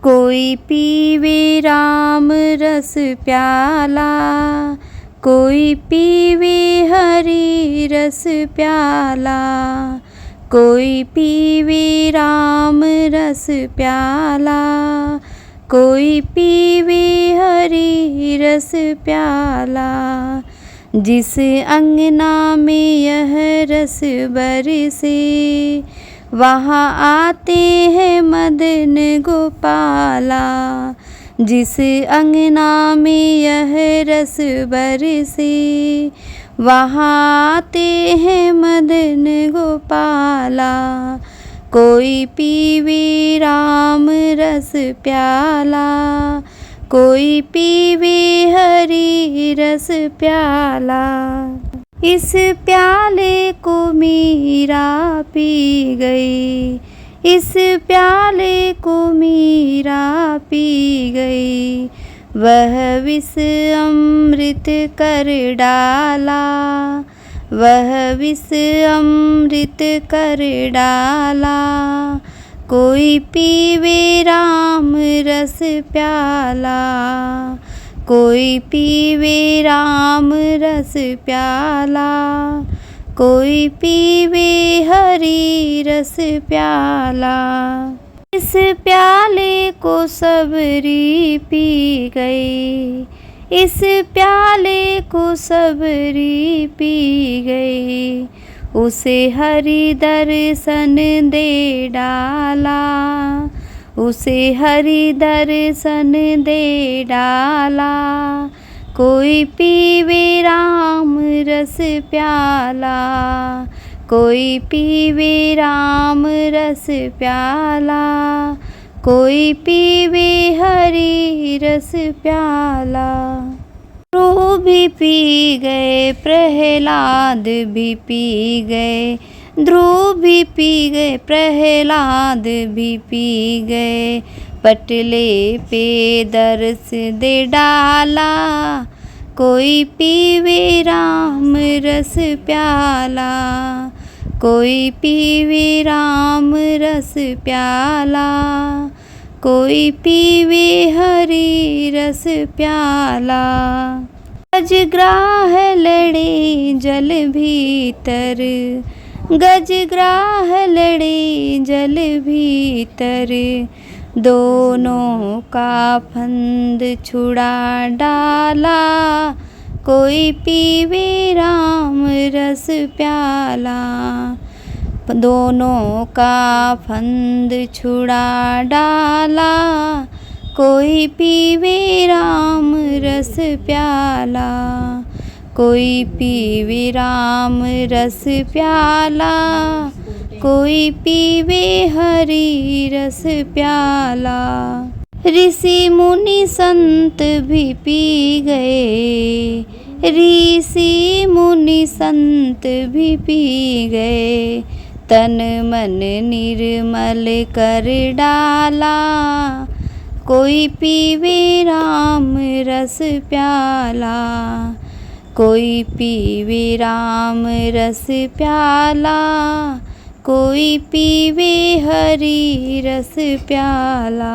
कोई पीवे राम रस प्याला, कोई पीवे हरि रस प्याला, कोई पीवे राम रस प्याला, कोई पीवे हरि रस प्याला। जिस अंगना में यह रस बरसे, वहाँ आते हैं मदन गोपाला। जिस अंगना में यह रस बरसे, वहाँ आते हैं मदन गोपाला। कोई पीवे राम रस प्याला, कोई पीवे हरि रस प्याला। इस प्याले को मीरा पी गई, इस प्याले को मीरा पी गई। वह विष अमृत कर डाला, वह विष अमृत कर डाला। कोई पीवे राम रस प्याला, कोई पीवे राम रस प्याला, कोई पीवे हरि रस प्याला। इस प्याले को सबरी पी गई, इस प्याले को सबरी पी गई। उसे हरि दर्शन दे डाला, उसे हरि दर्शन दे डाला। कोई पीवे राम रस प्याला, कोई पीवे राम रस प्याला, कोई पीवे हरि रस प्याला। ध्रुव भी पी गए, प्रहलाद भी पी गए, ध्रुव भी पी गए, प्रहलाद भी पी गए। पटले पे दर्श दे डाला, कोई पीवे राम रस प्याला, कोई पीवे राम रस प्याला, कोई पीवे हरि रस प्याला। गजग्राह लड़े जल भीतर, गजग्राह लड़े जल भीतर। दोनों का फंद छुड़ा डाला, कोई पीवे राम रस प्याला। दोनों का फंद छुड़ा डाला, कोई पीवे राम रस प्याला, कोई पीवे राम रस प्याला, कोई पीवे हरि रस प्याला। ऋषि मुनि संत भी पी गए, ऋषि मुनि संत भी पी गए। तन मन निर्मल कर डाला, कोई पीवे राम रस प्याला, कोई पीवे राम रस प्याला, कोई पीवे हरि रस प्याला।